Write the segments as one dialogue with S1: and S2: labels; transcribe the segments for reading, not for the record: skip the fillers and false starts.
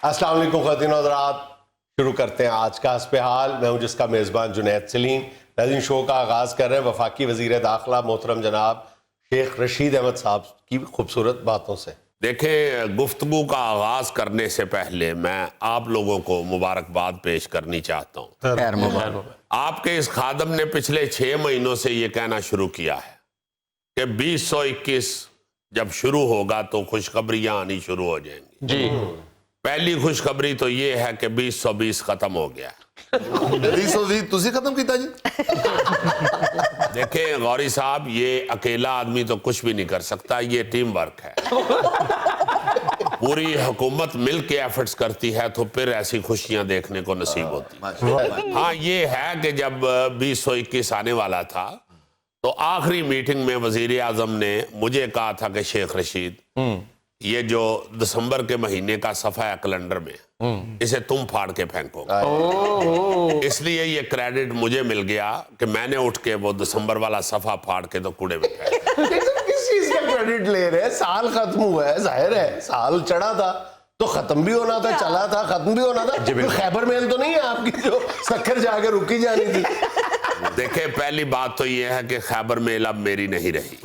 S1: السلام علیکم خواتین و حضرات، شروع کرتے ہیں آج کا حسب حال۔ میں ہوں جس کا میزبان جنید سلیم۔ ناظرین، شو کا آغاز کر رہے ہیں وفاقی وزیر داخلہ محترم جناب شیخ رشید احمد صاحب کی خوبصورت باتوں سے۔
S2: دیکھیں، گفتگو کا آغاز کرنے سے پہلے میں آپ لوگوں کو مبارکباد پیش کرنی چاہتا ہوں۔
S3: خیر مبارک۔
S2: آپ کے اس خادم نے پچھلے 6 مہینوں سے یہ کہنا شروع کیا ہے کہ 2021 جب شروع ہوگا تو خوشخبریاں آنی شروع ہو جائیں گی۔
S3: جی
S2: پہلی خوشخبری تو یہ ہے کہ 2020 ختم ہو گیا ہے۔
S4: 2020 تسی ختم کیتا جی؟
S2: دیکھیں غوری صاحب، یہ اکیلا آدمی تو کچھ بھی نہیں کر سکتا، یہ ٹیم ورک ہے۔ پوری حکومت مل کے ایفرٹس کرتی ہے تو پھر ایسی خوشیاں دیکھنے کو نصیب ہوتی۔ ہاں، یہ ہے کہ جب 2021 آنے والا تھا تو آخری میٹنگ میں وزیر اعظم نے مجھے کہا تھا کہ شیخ رشید، یہ جو دسمبر کے مہینے کا صفحہ ہے کیلنڈر میں، اسے تم پھاڑ کے پھینکو۔ اس لیے یہ کریڈٹ مجھے مل گیا کہ میں نے اٹھ کے وہ دسمبر والا صفحہ پھاڑ کے تو کوڑے میں پھینکا۔
S1: کس چیز کا کریڈٹ لے رہے ہیں؟ سال ختم ہوا ہے، ظاہر ہے سال چڑھا تھا تو ختم بھی ہونا تھا، چلا تھا ختم بھی ہونا تھا۔ خیبر میل تو نہیں ہے آپ کی جو سکھر جا کے رکی جانی تھی؟
S2: دیکھیں، پہلی بات تو یہ ہے کہ خیبر میل اب میری نہیں رہی،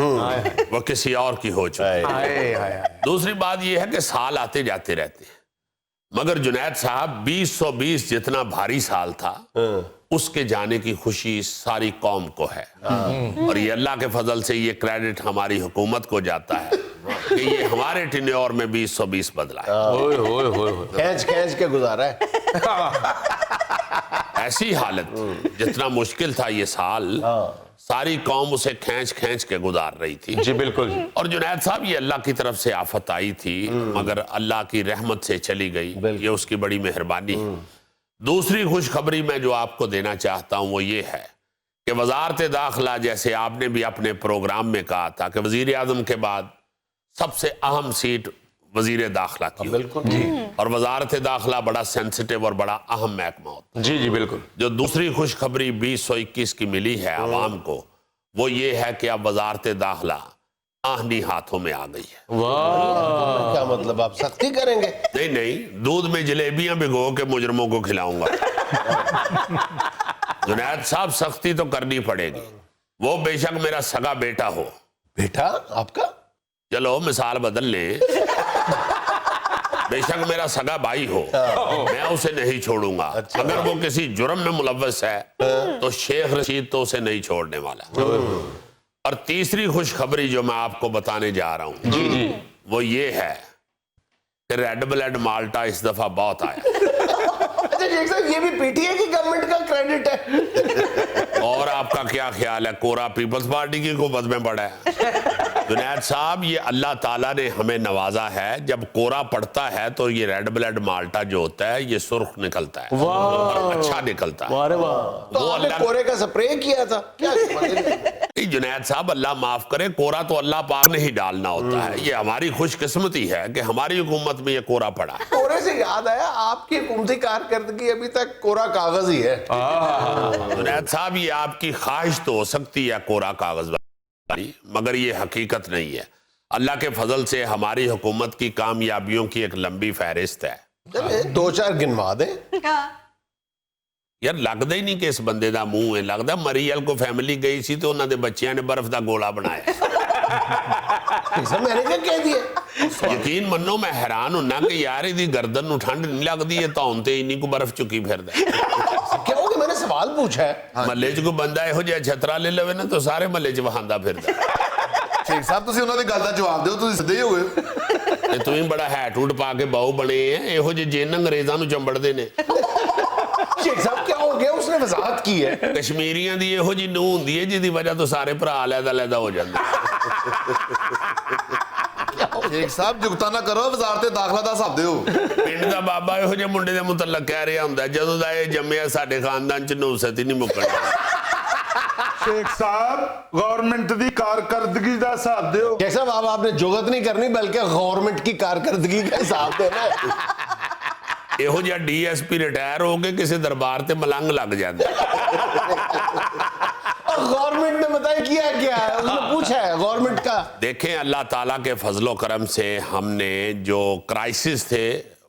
S2: وہ کسی اور کی ہو چکی ہے۔ دوسری بات یہ ہے کہ سال آتے جاتے رہتے ہیں، مگر جنید صاحب 2020 جتنا بھاری سال تھا اس کے جانے کی خوشی ساری قوم کو ہے، اور یہ اللہ کے فضل سے یہ کریڈٹ ہماری حکومت کو جاتا ہے کہ یہ ہمارے ٹینیور میں 2020 بدلا ہے۔
S1: کھینچ کھینچ کے گزارا ہے۔
S2: ایسی حالت جتنا مشکل تھا یہ سال، ساری قوم اسے کھینچ کھینچ کے گزار رہی تھی۔
S3: جی بالکل۔
S2: اور جنید صاحب، یہ اللہ کی طرف سے آفت آئی تھی مگر اللہ کی رحمت سے چلی گئی، یہ اس کی بڑی مہربانی ہے۔ دوسری خوشخبری میں جو آپ کو دینا چاہتا ہوں وہ یہ ہے کہ وزارت داخلہ، جیسے آپ نے بھی اپنے پروگرام میں کہا تھا کہ وزیر اعظم کے بعد سب سے اہم سیٹ وزیر داخلہ کی ہوتی ہے، اور وزارت داخلہ بڑا سینسٹیو اور بڑا اہم محکمہ ہوتا ہے۔
S3: جی جی بالکل۔
S2: جو دوسری خوشخبری 2021 کی ملی ہے عوام کو، وہ یہ ہے کہ اب وزارت داخلہ آہنی ہاتھوں میں آ گئی ہے۔
S3: واہ،
S1: کیا مطلب آپ سختی کریں گے؟
S2: نہیں، دودھ میں جلیبیاں بھگو کے مجرموں کو کھلاؤں گا۔ جنید صاحب، سختی تو کرنی پڑے گی، وہ بے شک میرا سگا بیٹا ہو۔
S1: بیٹا آپ کا؟
S2: چلو مثال بدل لیں، بے شک میرا سگا بھائی ہو، میں اسے نہیں چھوڑوں گا۔ اگر وہ کسی جرم میں ملوث ہے تو شیخ رشید تو اسے نہیں چھوڑنے والا۔ اور تیسری خوشخبری جو میں آپ کو بتانے جا رہا ہوں وہ یہ ہے کہ ریڈ بلیڈ مالٹا اس دفعہ بہت آیا۔
S1: اچھا شیخ صاحب، یہ بھی پی ٹی اے کی گورنمنٹ کا کریڈٹ ہے؟
S2: اور آپ کا کیا خیال ہے، کورا پیپلز پارٹی کی حکومت میں پڑا ہے؟ جنید صاحب، یہ اللہ تعالیٰ نے ہمیں نوازا ہے، جب کورا پڑتا ہے تو یہ ریڈ بلیڈ مالٹا جو ہوتا ہے یہ سرخ نکلتا ہے اور اچھا نکلتا ہے۔
S1: تو آپ نے کورے کا سپرے کیا تھا کیا؟
S2: جنید صاحب، اللہ معاف کرے، کورا تو اللہ پاک نے ہی ڈالنا ہوتا ہے، یہ ہماری خوش قسمتی ہے کہ ہماری حکومت میں یہ کورا پڑا ہے۔
S1: کورے سے یاد آیا، آپ کی حکومتی کارکردگی ابھی تک کورا کاغذ ہی ہے۔
S2: جنید صاحب، یہ آپ کی خواہش تو ہو سکتی ہے کورا کاغذ، مگر یہ حقیقت نہیں ہے۔ اللہ کے فضل سے ہماری حکومت کی کامیابیوں کی ایک لمبی فہرست ہے۔
S1: 2-4 گنوا دیں۔
S2: یار لگتا ہی نہیں کہ اس بندے دا منہ ہے، لگتا مریل کو فیملی گئی سی تو انہوں نے بچیاں نے برف دا گولا بنایا۔
S1: میں نے کیا کہہ دیا؟
S2: یقین منو، میں حیران ہوں نا کہ یار دی گردن نو ٹھنڈ نہیں لگتی ہے تو ہونتے انہی کو برف چکی پھر دے۔
S1: کیا ہوگا؟ میں نے سوال پوچھا ہے۔
S2: محلے چ کو بندہ یہو جہا چھترا لے لوے نا تو سارے محلے چ وہاندا پھردا۔
S4: شیخ صاحب تسی انہوں نے گل دا جواب دیو، تسی سدھے ہی ہوئے۔
S2: تے تمہیں بڑا ہیٹ ہوٹ پا کے باؤ بنے ہیں، یہو جے جن انگریزاں نو چمبڑ دے نے۔
S1: شیخ صاحب کیا ہو گیا؟ اس نے وضاحت کی ہے۔
S2: کشمیریاں دی یہو جی نو ہوندی ہے جی دی وجہ تو سارے بھرا علیحدہ علیحدہ ہو جاندے۔
S4: شیخ صاحب جگتا نہ کرو، وزارت داخلہ دا حساب دیو۔
S2: پنڈ دا بابا یہو جے منڈے دے متعلق کہہ رہا ہوندا ہے، جدوں دا یہ جمعہ ساڈے خاندان چ نوست ہی نہیں مکڑ۔
S5: شیخ صاحب گورنمنٹ دی کارکردگی دا حساب دیو۔
S1: شیخ صاحب آپ نے جگت نہیں کرنی بلکہ گورنمنٹ کی کارکردگی کا حساب دینا ہے۔
S2: یہو جہاں ڈی ایس پی ریٹائر ہو کے کسی دربار تے ملنگ لگ جاندے۔
S1: گورنمنٹ نے بتایا کیا کیا ہے، اس نے پوچھا ہے گورنمنٹ کا۔
S2: دیکھیں، اللہ تعالیٰ کے فضل و کرم سے ہم نے جو کرائسس تھے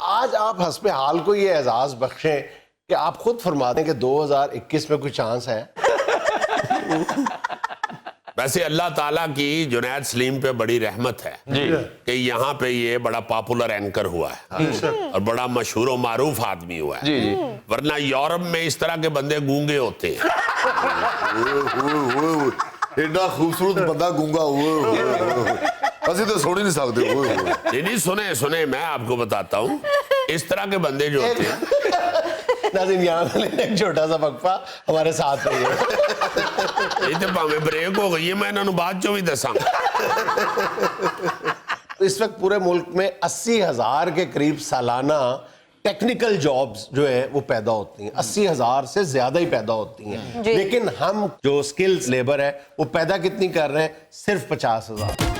S1: آج آپ حسب حال کو یہ اعزاز بخشیں کہ آپ خود فرما دیں کہ 2021 میں کوئی چانس ہے؟
S2: ویسے اللہ تعالیٰ کی جنید سلیم پہ بڑی رحمت ہے کہ یہاں پہ یہ بڑا پاپولر اینکر ہوا ہے اور بڑا مشہور و معروف آدمی ہوا ہے، ورنہ یورپ میں اس طرح کے بندے گونگے ہوتے ہیں۔
S4: اتنا خوبصورت بندہ گونگا ہوئے اسی تو سن ہی نہیں سکتے۔
S2: نہیں سنیں میں آپ کو بتاتا ہوں اس طرح کے بندے جو ہوتے ہیں۔
S1: ناظرین یہاں میں ایک چھوٹا سا وقفہ ہمارے ساتھ رہیے۔
S2: یہ تو پاویں بریک ہو گئی ہے، میں انہوں بات جو بھی دساں۔
S1: اس وقت پورے ملک میں 80,000 کے قریب سالانہ ٹیکنیکل جابز جو ہے وہ پیدا ہوتی ہیں، 80,000 سے زیادہ ہی پیدا ہوتی ہیں، لیکن ہم جو سکلز لیبر ہے وہ پیدا کتنی کر رہے ہیں؟ صرف 50,000۔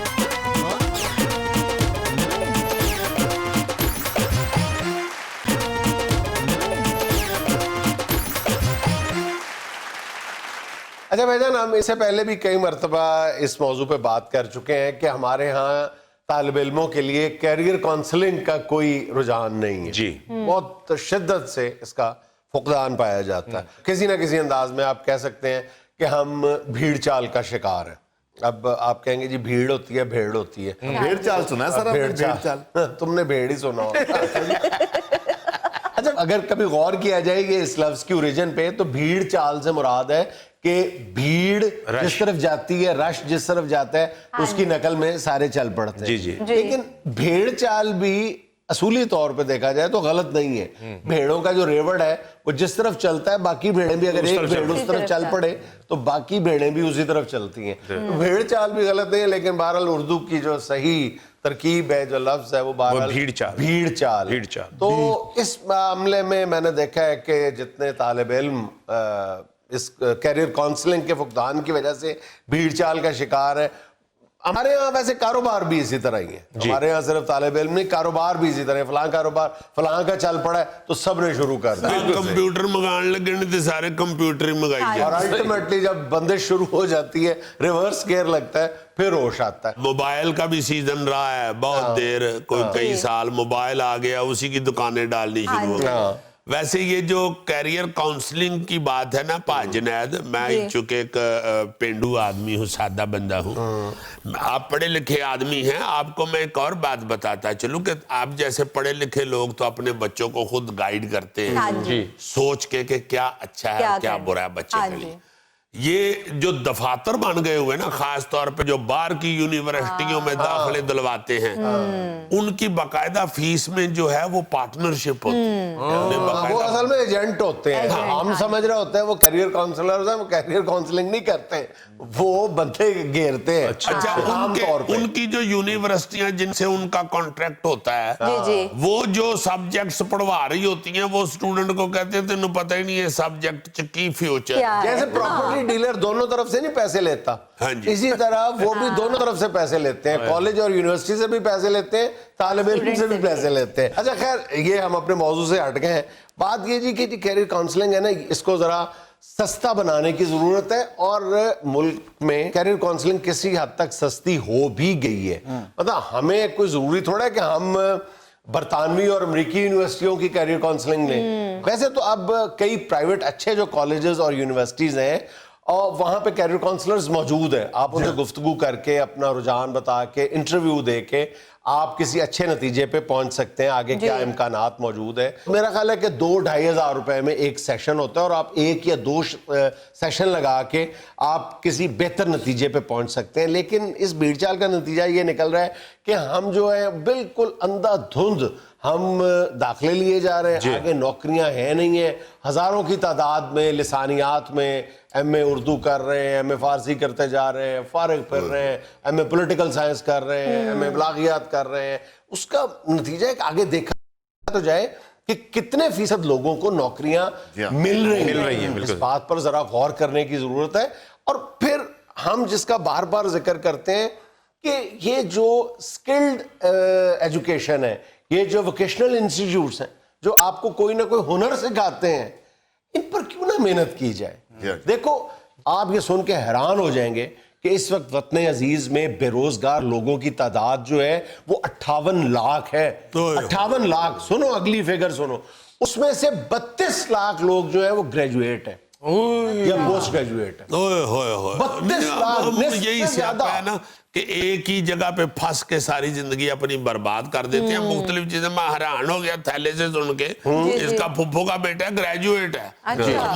S1: اچھا بھائی جان، ہم اس سے پہلے بھی کئی مرتبہ اس موضوع پہ بات کر چکے ہیں کہ ہمارے ہاں طالب علموں کے لیے کیریئر کانسلنگ کا کوئی رجحان نہیں ہے، جی بہت شدت سے اس کا فقدان پایا جاتا ہے۔ کسی نہ کسی انداز میں آپ کہہ سکتے ہیں کہ ہم بھیڑ چال کا شکار ہیں۔ اب آپ کہیں گے جی بھیڑ ہوتی ہے، بھیڑ ہوتی ہے،
S4: بھیڑ چال سنا ہے سر؟
S1: بھیڑ چال تم نے بھیڑ ہی سنا ہو۔ اچھا اگر کبھی غور کیا جائے کہ اس لفظ کی اوریجن پہ تو بھیڑ چال سے مراد ہے کہ بھیڑ جس طرف جاتی ہے، رش جس طرف جاتا ہے اس کی نقل میں سارے چل پڑتے ہیں۔ لیکن بھیڑ چال بھی اصولی طور پہ دیکھا جائے تو غلط نہیں ہے۔ بھیڑوں کا جو ریوڑ ہے وہ جس طرف چلتا ہے باقی بھیڑیں بھی، اگر ایک بھیڑ اس طرف چل پڑے تو باقی بھیڑیں بھی اسی طرف چلتی ہیں۔ بھیڑ چال بھی غلط نہیں ہے، لیکن بہرحال اردو کی جو صحیح ترکیب ہے، جو لفظ ہے وہ بہرحال بھیڑ چال۔ تو اس معاملے میں نے دیکھا ہے کہ جتنے طالب علم اس کیریئر کانسلنگ کے فقدان کی وجہ سے بھیڑ چال کا شکار ہے، ہمارے ہاں ویسے کاروبار بھی اسی طرح ہی ہے۔ ہمارے ہاں صرف طالب علم نہیں، کاروبار بھی اسی طرح ہے۔ فلاں کاروبار فلاں کا چل پڑا ہے تو سب نے شروع کر دیا،
S2: کمپیوٹر منگان لگے نہیں تو سارے کمپیوٹر ہی منگائی جائے،
S1: اور الٹیمیٹلی جب بندش شروع ہو جاتی ہے ریورس گیئر لگتا ہے، پھر ہوش آتا ہے۔
S2: موبائل کا بھی سیزن رہا ہے بہت دیر، کوئی کئی سال موبائل آ گیا، اسی کی دکانیں ڈالنی شروع ہو گئی۔ ویسے یہ جو کیریئر کاؤنسلنگ کی بات ہے نا پا جنید، میں چونکہ ایک پینڈو آدمی ہوں، سادہ بندہ ہوں، آپ پڑھے لکھے آدمی ہیں، آپ کو میں ایک اور بات بتاتا چلوں کہ آپ جیسے پڑھے لکھے لوگ تو اپنے بچوں کو خود گائیڈ کرتے ہیں سوچ کے کہ کیا اچھا ہے کیا برا ہے بچے کے لیے۔ یہ جو دفاتر بن گئے ہوئے نا، خاص طور پہ جو باہر کی یونیورسٹیوں میں داخلے دلواتے ہیں، ان کی باقاعدہ فیس میں جو ہے وہ پارٹنرشپ ہوتی ہے۔
S1: وہ اصل میں ایجنٹ ہوتے ہیں، ہم سمجھ رہے ہوتے ہیں وہ کیریئر کاؤنسلرز ہیں، وہ کیریئر کاؤنسلنگ نہیں کرتے، وہ بندے گھیرتے ہیں۔
S2: اچھا ان کی جو یونیورسٹیاں جن سے ان کا کانٹریکٹ ہوتا ہے، وہ جو سبجیکٹس پڑھوا رہی ہوتی ہیں وہ اسٹوڈنٹ کو کہتے ہیں تینوں پتہ ہی نہیں ہے سبجیکٹ کی فیوچر،
S1: جیسے پراپرٹی ڈیلر دونوں طرف سے نہیں پیسے لیتا، اسی طرح وہ بھی دونوں طرف سے پیسے لیتے ہیں، کالج اور یونیورسٹی سے بھی پیسے لیتے ہیں، طالب علم سے بھی پیسے لیتے ہیں۔ اچھا خیر یہ ہم اپنے موضوع سے ہٹ گئے ہیں۔ بات یہ جی کہ کیریئر کاؤنسلنگ ہے نا، اس کو ذرا سستا بنانے کی ضرورت ہے، اور ملک میں کیریئر کاؤنسلنگ کسی حد تک سستی ہو بھی گئی ہے۔ مطلب ہمیں کوئی ضروری تھوڑا ہے کہ ہم برطانوی اور امریکی یونیورسٹیوں کی کیریئر کاؤنسلنگ لیں۔ ویسے تو اب کئی پرائیویٹ اچھے جو کالجز اور یونیورسٹیز ہیں اور وہاں پہ کیریئر کاؤنسلرز موجود ہیں، آپ ان سے گفتگو کر کے اپنا رجحان بتا کے انٹرویو دے کے آپ کسی اچھے نتیجے پہ پہنچ سکتے ہیں، آگے کیا امکانات موجود ہیں۔ میرا خیال ہے کہ 2-2.5 ہزار روپے میں ایک سیشن ہوتا ہے، اور آپ 1 یا 2 سیشن لگا کے آپ کسی بہتر نتیجے پہ پہنچ سکتے ہیں۔ لیکن اس بھیڑ چال کا نتیجہ یہ نکل رہا ہے کہ ہم جو ہے بالکل اندھا دھند ہم داخلے لیے جا رہے ہیں، آگے نوکریاں ہیں نہیں ہیں، ہزاروں کی تعداد میں لسانیات میں ایم اے اردو کر رہے ہیں، ایم اے فارسی کرتے جا رہے ہیں، فارغ پھر رہے ہیں، ایم اے پولیٹیکل سائنس کر رہے ہیں، ایم اے بلاغیات کر رہے ہیں۔ اس کا نتیجہ ہے کہ آگے دیکھا تو جائے کہ کتنے فیصد لوگوں کو نوکریاں مل رہی ہیں۔ اس بات پر ذرا غور کرنے کی ضرورت ہے۔ اور پھر ہم جس کا بار بار ذکر کرتے ہیں کہ یہ جو سکلڈ ایجوکیشن ہے، یہ جو ووکیشنل انسٹیٹیوٹس ہیں جو آپ کو کوئی نہ کوئی ہنر سکھاتے ہیں، ان پر کیوں نہ محنت کی جائے۔ دیکھو آپ یہ سن کے حیران ہو جائیں گے کہ کہ اس وقت وطن عزیز میں بے روزگار لوگوں کی تعداد جو ہے وہ 58 لاکھ ہے. 58 لاکھ. سنو اگلی فگر سنو, اس میں سے 32 لاکھ لوگ جو ہے وہ گریجویٹ ہیں یا پوسٹ گریجویٹ ہے. 32 لاکھ.
S2: یہی سیاپا ہے نا کہ ایک ہی جگہ پہ پھنس کے ساری زندگی اپنی برباد کر دیتے ہیں. مختلف چیزیں, میں حیران ہو گیا تھیلے سے سن کے, اس کا پھپھو کا بیٹا گریجویٹ ہے,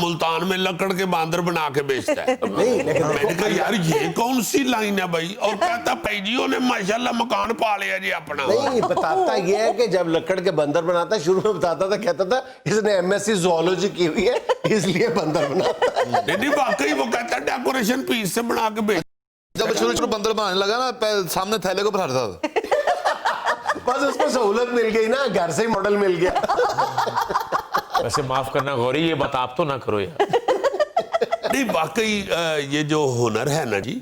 S2: ملتان میں لکڑ کے باندر بنا کے بیچتا ہے. میں نے کہا یار یہ کون سی لائن ہے بھائی, اور کہتا پیجیوں نے ماشاءاللہ مکان پا لیا جی اپنا.
S1: نہیں, بتاتا یہ ہے کہ جب لکڑ کے بندر بناتا ہے, شروع میں بتاتا تھا, کہتا تھا اس نے MSc زوالوجی کی ہوئی ہے اس لیے بندر بناتا ہے.
S2: نہیں واقعی وہ کہتا ہے ڈیکوریشن پیس سے بنا کے بیچ.
S4: جب شروع بندر بنانے لگا نا, سامنے تھیلے کو بٹھاتا تھا.
S1: بس اس کو سہولت مل گئی نا, گھر سے ہی ماڈل مل گیا.
S3: ویسے معاف کرنا غوری, یہ بات آپ تو نہ کرو یار.
S2: نہیں واقعی یہ جو ہنر ہے نا جی,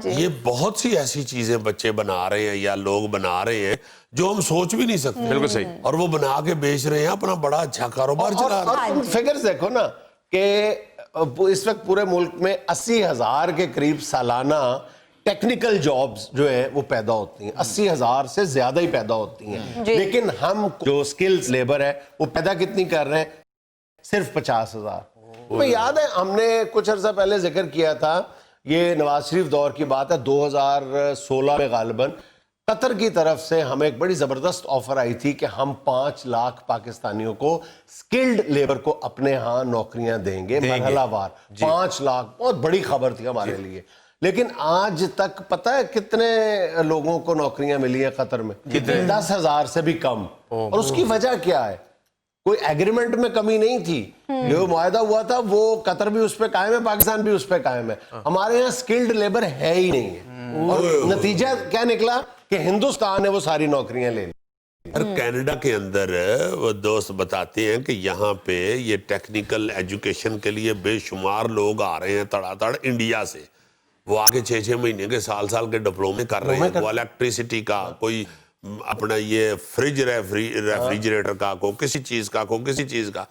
S2: یہ بہت سی ایسی چیزیں بچے بنا رہے ہیں یا لوگ بنا رہے ہیں جو ہم سوچ بھی نہیں سکتے.
S3: بالکل صحیح.
S2: اور وہ بنا کے بیچ رہے ہیں, اپنا بڑا اچھا کاروبار چلا رہے ہیں.
S1: اور فگرز دیکھو نا کہ اس وقت پورے ملک میں 80,000 کے قریب سالانہ ٹیکنیکل جابز جو ہیں وہ پیدا ہوتی ہیں. 80,000 سے زیادہ ہی پیدا ہوتی ہیں. لیکن ہم جو سکلز لیبر ہے وہ پیدا کتنی کر رہے ہیں؟ صرف 50,000. میں یاد ہے ہم نے کچھ عرصہ پہلے ذکر کیا تھا, یہ نواز شریف دور کی بات ہے, 2016 میں غالباً قطر کی طرف سے ہمیں ایک بڑی زبردست آفر آئی تھی کہ ہم 5 لاکھ پاکستانیوں کو سکلڈ لیبر کو اپنے ہاں نوکریاں دیں گے مرحلہ وار. 5 لاکھ بہت بڑی خبر تھی ہمارے لیے. لیکن آج تک پتہ ہے کتنے لوگوں کو نوکریاں ملی ہیں قطر میں؟ 10,000 سے بھی کم. اور اس کی وجہ کیا ہے؟ کوئی ایگریمنٹ میں کمی نہیں تھی, جو معاہدہ ہوا تھا وہ قطر بھی اس پہ قائم ہے, پاکستان بھی اس پہ قائم ہے. ہمارے یہاں سکلڈ لیبر ہے ہی نہیں ہے, اور نتیجہ کیا نکلا کہ ہندوستان نے وہ ساری نوکریاں لے لی.
S2: اور کینیڈا کے اندر وہ دوست بتاتے ہیں کہ یہاں پہ یہ ٹیکنیکل ایجوکیشن کے لیے بے شمار لوگ آ رہے ہیں تڑا تڑ انڈیا سے. وہ آگے 6 مہینے کے سال کے ڈپلومے کر رہے ہیں. وہ الیکٹریسٹی کا, کوئی اپنا یہ فریج ریفریجریٹر کا, کو کسی چیز کا, کو کسی چیز کا.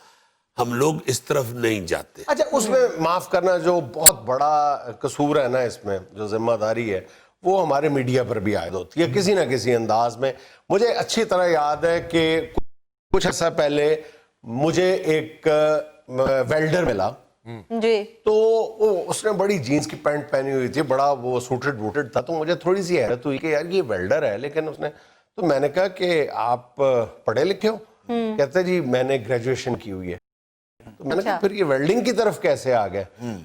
S2: ہم لوگ اس طرف نہیں جاتے.
S1: اچھا, اس میں معاف کرنا جو بہت بڑا قصور ہے نا, اس میں جو ذمہ داری ہے وہ ہمارے میڈیا پر بھی عائد ہوتی ہے کسی نہ کسی انداز میں. مجھے اچھی طرح یاد ہے کہ کچھ عرصہ پہلے مجھے ایک ویلڈر ملا
S6: جی,
S1: تو اس نے بڑی جینز کی پینٹ پہنی ہوئی تھی, بڑا وہ سوٹڈ ووٹڈ تھا. تو مجھے تھوڑی سی حیرت ہوئی کہ یار یہ ویلڈر ہے, لیکن اس نے, تو میں نے کہا کہ آپ پڑھے لکھے ہو؟ کہتے جی میں نے گریجویشن کی ہوئی ہے. تو میں نے کہا پھر یہ ویلڈنگ کی طرف کیسے آ گئے؟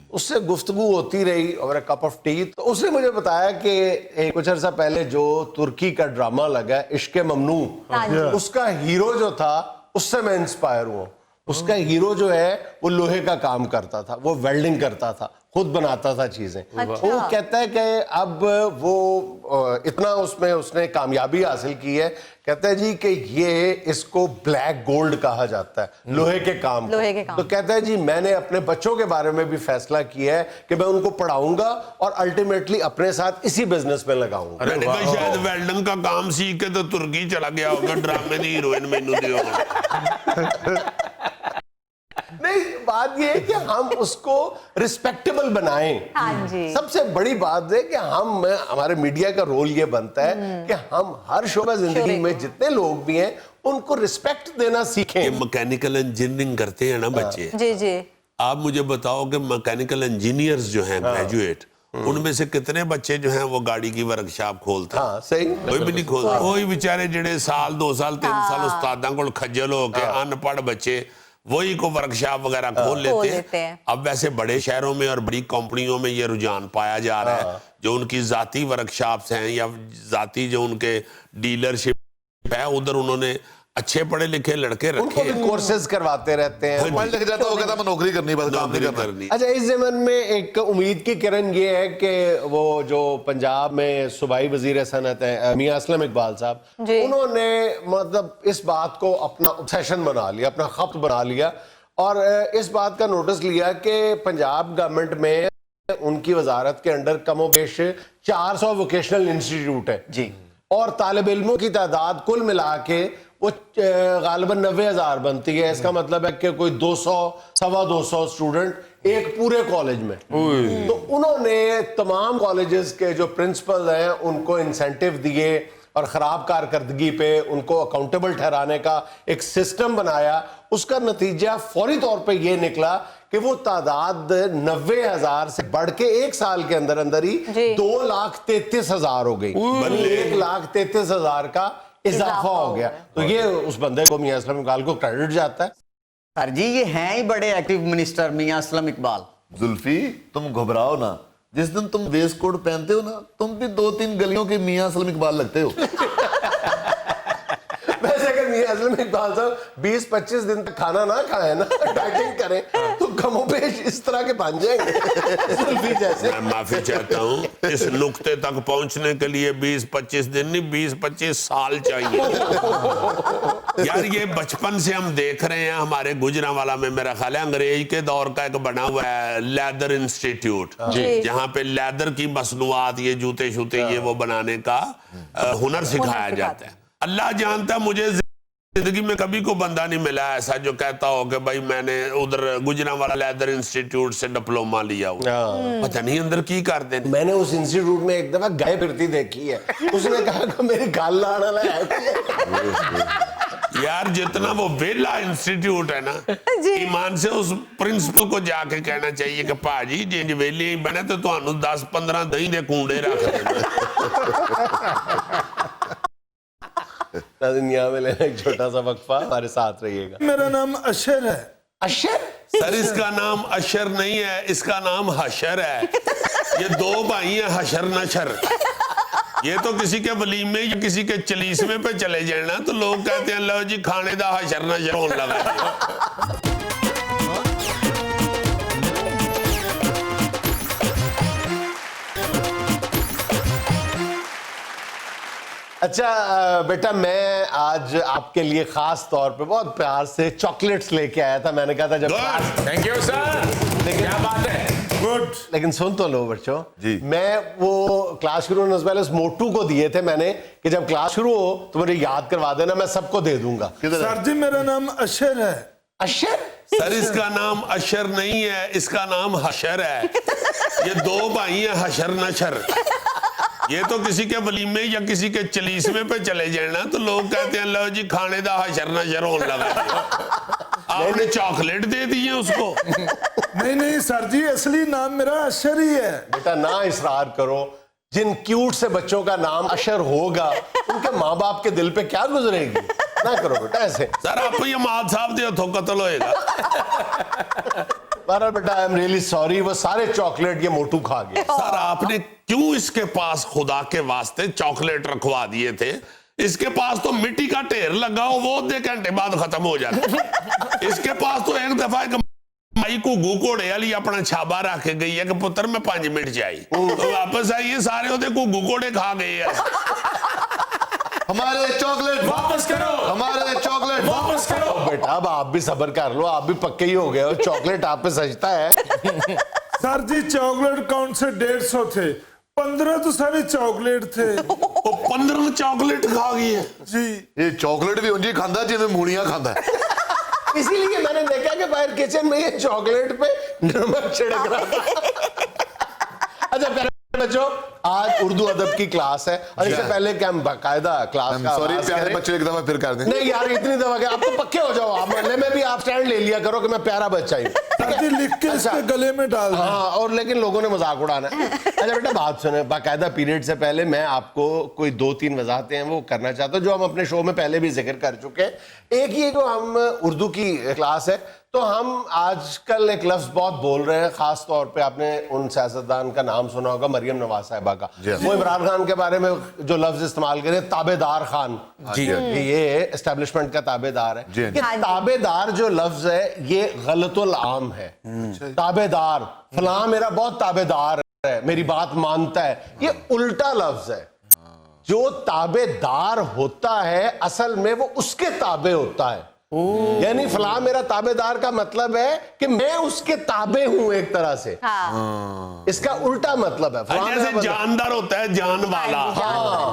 S1: اس سے گفتگو ہوتی رہی اور کپ آف ٹی. تو اس نے مجھے بتایا کہ کچھ عرصہ پہلے جو ترکی کا ڈرامہ لگا عشق ممنوع, اس کا ہیرو جو تھا اس سے میں انسپائر ہوں. اس کا ہیرو جو ہے وہ لوہے کا کام کرتا تھا, وہ ویلڈنگ کرتا تھا, خود بناتا تھا چیزیں. وہ کہتا ہے کہ اب وہ اتنا اس میں اس نے کامیابی حاصل کی ہے, کہتا ہے جی کہ یہ اس کو بلیک گولڈ کہا جاتا ہے, لوہے کے کام. تو کہتا ہے جی میں نے اپنے بچوں کے بارے میں بھی فیصلہ کیا ہے کہ میں ان کو پڑھاؤں گا اور الٹیمیٹلی اپنے ساتھ اسی بزنس میں لگاؤں گا.
S2: میں نے کہا شاید ویلڈنگ کا کام سیکھ کے تو ترکی چلا گیا ہوگا, ڈرامے دی ہیروئن مینو دیو.
S1: نہیں, بات یہ ہے کہ ہم اس کو ریسپیکٹیبل بنائیں. سب سے بڑی بات ہے کہ ہمارے میڈیا کا رول یہ بنتا ہے کہ ہم ہر شعبہ زندگی میں جتنے لوگ بھی ہیں ان کو ریسپیکٹ دینا سیکھیں.
S2: یہ مکینیکل انجینئرنگ کرتے ہیں نا بچے,
S6: جی جی, آپ
S2: مجھے بتاؤ کہ مکینیکل انجینئرز جو ہیں گریجویٹ, ان میں سے کتنے بچے جو ہیں وہ گاڑی کی ورکشاپ کھولتے ہیں؟
S1: صحیح,
S2: کوئی بھی نہیں کھولتا. وہی بیچارے جڑے سال 2 سال 3 سال استاداں کو کھجل ہو کے ان پڑھ بچے وہی کو ورکشاپ وغیرہ کھول لیتے ہیں. اب ویسے بڑے شہروں میں اور بڑی کمپنیوں میں یہ رجحان پایا جا رہا ہے, جو ان کی ذاتی ورکشاپس ہیں یا ذاتی جو ان کے ڈیلرشپ ہے, ادھر انہوں نے اچھے پڑھے لکھے لڑکے
S1: ان کو
S2: رکھے
S1: بھی کورسز کرواتے رہتے ہیں.
S4: پڑھ لکھ جاتا وہ کہتا میں نوکری کرنی, بس کام نہیں کرنی.
S1: اچھا, اس زمن میں ایک امید کی کرن یہ ہے کہ وہ جو پنجاب میں صوبائی وزیر صنعت ہیں میاں اسلم اقبال صاحب, انہوں نے مطلب اس بات کو اپنا obsession بنا لیا, اپنا خپت بنا لیا, اور اس بات کا نوٹس لیا کہ پنجاب گورنمنٹ میں ان کی وزارت کے انڈر کم و بیش 400 ووکیشنل انسٹیٹیوٹ ہے جی, اور طالب علموں کی تعداد کل ملا کے وہ غالباً 90,000 بنتی ہے. اس کا مطلب ہے کہ کوئی 200 سوا 200 اسٹوڈنٹ ایک پورے کالج میں. تو انہوں نے تمام کالجز کے جو پرنسپل ہیں ان کو انسینٹیو دیے اور خراب کارکردگی پہ ان کو اکاؤنٹیبل ٹھہرانے کا ایک سسٹم بنایا. اس کا نتیجہ فوری طور پہ یہ نکلا کہ وہ تعداد 90,000 سے بڑھ کے ایک سال کے اندر اندر ہی 2,33,000 ہو گئی. 1,33,000 کا اضافہ ہو گیا. تو یہ اس بندے کو میاں اسلم اقبال کو کریڈٹ جاتا ہے.
S7: سر جی یہ ہیں ہی بڑے ایکٹیو منسٹر میاں اسلم اقبال.
S4: زلفی تم گھبراؤ نا, جس دن تم ویسٹ کوٹ پہنتے ہو نا تم بھی 2-3 گلیوں کے میاں اسلم اقبال لگتے ہو.
S1: ویسے اگر میاں اسلم اقبال صاحب 20-25 دن تک کھانا نہ کھائیں نا, ڈائٹنگ کریں, تو کم و بیش اس طرح کے بن جائیں گے زلفی جیسے.
S2: میں معافی چاہتا ہوں, اس نقطے تک پہنچنے کے لیے 20-25 دن نہیں 20-25 سال چاہیے. یار یہ بچپن سے ہم دیکھ رہے ہیں ہمارے گجرانوالہ میں, میرا خیال ہے انگریز کے دور کا ایک بنا ہوا ہے لیدر انسٹیٹیوٹ, جہاں پہ لیدر کی مصنوعات, یہ جوتے شوتے یہ وہ بنانے کا ہنر سکھایا جاتا ہے. اللہ جانتا ہے مجھے زندگی میں کبھی کو بندہ نہیں ملا ایسا جو کہتا ہو کہ بھائی میں نے ادھر گجرانوالہ لیدر انسٹیٹیوٹ سے ڈپلوما لیا ہوا. پتہ نہیں اندر کی کر دیں.
S1: میں نے اس انسٹیٹیوٹ میں ایک دفعہ گائے پھرتی دیکھی ہے, اس نے کہا کہ میری گال لانا ہے.
S2: یار جتنا وہ ویلا انسٹیٹیوٹ ہے نا, ایمان سے اس پرنسپل کو جا کے کہنا چاہیے کہ پاجی جنج ویلی ہی بنے تو تانوں 10-15 دہی دے کونڈے رکھ دیں.
S1: دنیا میں لینا ایک چھوٹا سا وقفہ, ہمارے ساتھ رہیے گا.
S5: میرا نام اشر ہے.
S1: اشر
S2: سر اس کا نام اشر نہیں ہے, اس کا نام حشر ہے. یہ 2 بھائی ہیں حشر نشر. یہ تو کسی کے ولیمے یا کسی کے چلیسمے پہ چلے جائیں نا تو لوگ کہتے ہیں لو جی کھانے دا حشر نشر ہونے لگا.
S1: اچھا بیٹا, میں آج آپ کے لیے خاص طور پہ بہت پیار سے چاکلیٹس لے کے آیا تھا. میں نے کہا تھا جب
S3: تھینک یو سر, کیا بات ہے.
S5: گڈ.
S1: لیکن سن تو لو بچوں,
S4: جی.
S1: میں وہ کلاس شروع ہونے سے پہلے اس موٹو کو دیے تھے میں نے کہ جب کلاس شروع ہو تو مجھے یاد کروا دینا, میں سب کو دے دوں گا.
S5: سر جی میرا نام اشر ہے.
S1: اشر
S2: سر اس کا نام اشر نہیں ہے, اس کا نام حشر ہے. یہ 2 بھائی ہیں حشر نشر. یہ تو کسی کے ولیمے یا کسی کے چلیسمے پہ چلے جائیں نا تو لوگ کہتے ہیں لو جی کھانے دا حشر نشر ہونے لگا. آپ نے چاکلیٹ دے دی ہے اس کو.
S5: نہیں سر جی اصلی نام میرا اشر ہی ہے.
S1: بیٹا نہ اصرار کرو, جن کیوٹ سے بچوں کا نام اشر ہوگا ان کے ماں باپ کے دل پہ کیا گزرے گی. نہ کرو بیٹا ایسے.
S2: سر آپ کو یہ مال صاحب دے تو قتل ہوئے گا.
S1: بہرحال بیٹا آئی ایم ریئلی سوری, وہ سارے چاکلیٹ یہ موٹو کھا گیا.
S2: سر آپ نے کیوں اس کے پاس خدا کے واسطے چاکلیٹ رکھوا دیے تھے؟ اس کے پاس تو مٹی کا ڈھیر لگا ہو وہ 2 گھنٹے بعد ختم ہو جاتا. اس کے پاس تو ایک دفعہ ایک مائی کو گوکوڑے والی اپنا چھابا رکھ کے گئی ہے کہ پتر میں 5 منٹ چاہیے, تو واپس آئیے سارے ہوتے کو گوکوڑے کھا گئے ہیں.
S4: ہمارے چاکلیٹ
S3: واپس کرو,
S4: ہمارے چاکلیٹ
S3: واپس کرو.
S1: بیٹا اب آپ بھی صبر کر لو, آپ بھی پکے ہی ہو گئے ہو, چاکلیٹ آپ پہ سجتا ہے.
S5: سر جی چاکلیٹ کون سے 150 تھے, 15 تو سارے چاکلیٹ تھے.
S2: وہ 15 چاکلیٹ کھا گئی ہے.
S5: جی
S4: یہ چاکلیٹ بھی انجی کھاندا جی میں مونیاں کھاندا ہے.
S1: اسی لیے میں نے دیکھا کہ باہر کچن میں یہ چاکلیٹ پہ نمک چھڑک رہا تھا. اچھا پیارے بچوں, آج اردو ادب کی کلاس ہے اور اس سے پہلے کہ ہم باقاعدہ کلاس کا
S4: سوری
S1: آغاز
S4: پیارے
S1: کریں.
S4: بچے ایک دفعہ پھر کر دیں.
S1: نہیں یار اتنی دفعہ کہ آپ تو پکے ہو جاؤ, آپ محلے میں بھی آپ سٹینڈ لے لیا کرو کہ میں پیارا بچہ ہوں.
S5: سر جی لکھ کے اس کے گلے میں ڈال دیں.
S1: ہاں, اور لیکن لوگوں نے مذاق اڑانا ہے. اچھا بیٹا بات سنیں, باقاعدہ پیریڈ سے پہلے میں آپ کو کوئی 2-3 وضاحتیں ہیں وہ کرنا چاہتا ہوں جو ہم اپنے شو میں پہلے بھی ذکر کر چکے ہیں. ایک یہ جو ہم اردو کی کلاس ہے تو ہم آج کل ایک لفظ بہت بول رہے ہیں, خاص طور پہ آپ نے ان سیاستدان کا نام سنا ہوگا مریم نواز صاحبہ کا. وہ عمران خان کے بارے میں جو لفظ استعمال کرے تابع دار خان, یہ اسٹیبلشمنٹ کا تابع دار ہے. یہ تابع دار جو لفظ ہے یہ غلط العام ہے. تابع دار فلاں میرا بہت تابع دار ہے, میری بات مانتا ہے, یہ الٹا لفظ ہے. جو تابع دار ہوتا ہے اصل میں وہ اس کے تابع ہوتا ہے. یعنی فلاں میرا تابع دار کا مطلب ہے کہ میں اس کے تابع ہوں ایک طرح سے. اس کا الٹا مطلب ہے
S2: جیسے جاندار ہوتا ہے جان والا,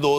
S2: 2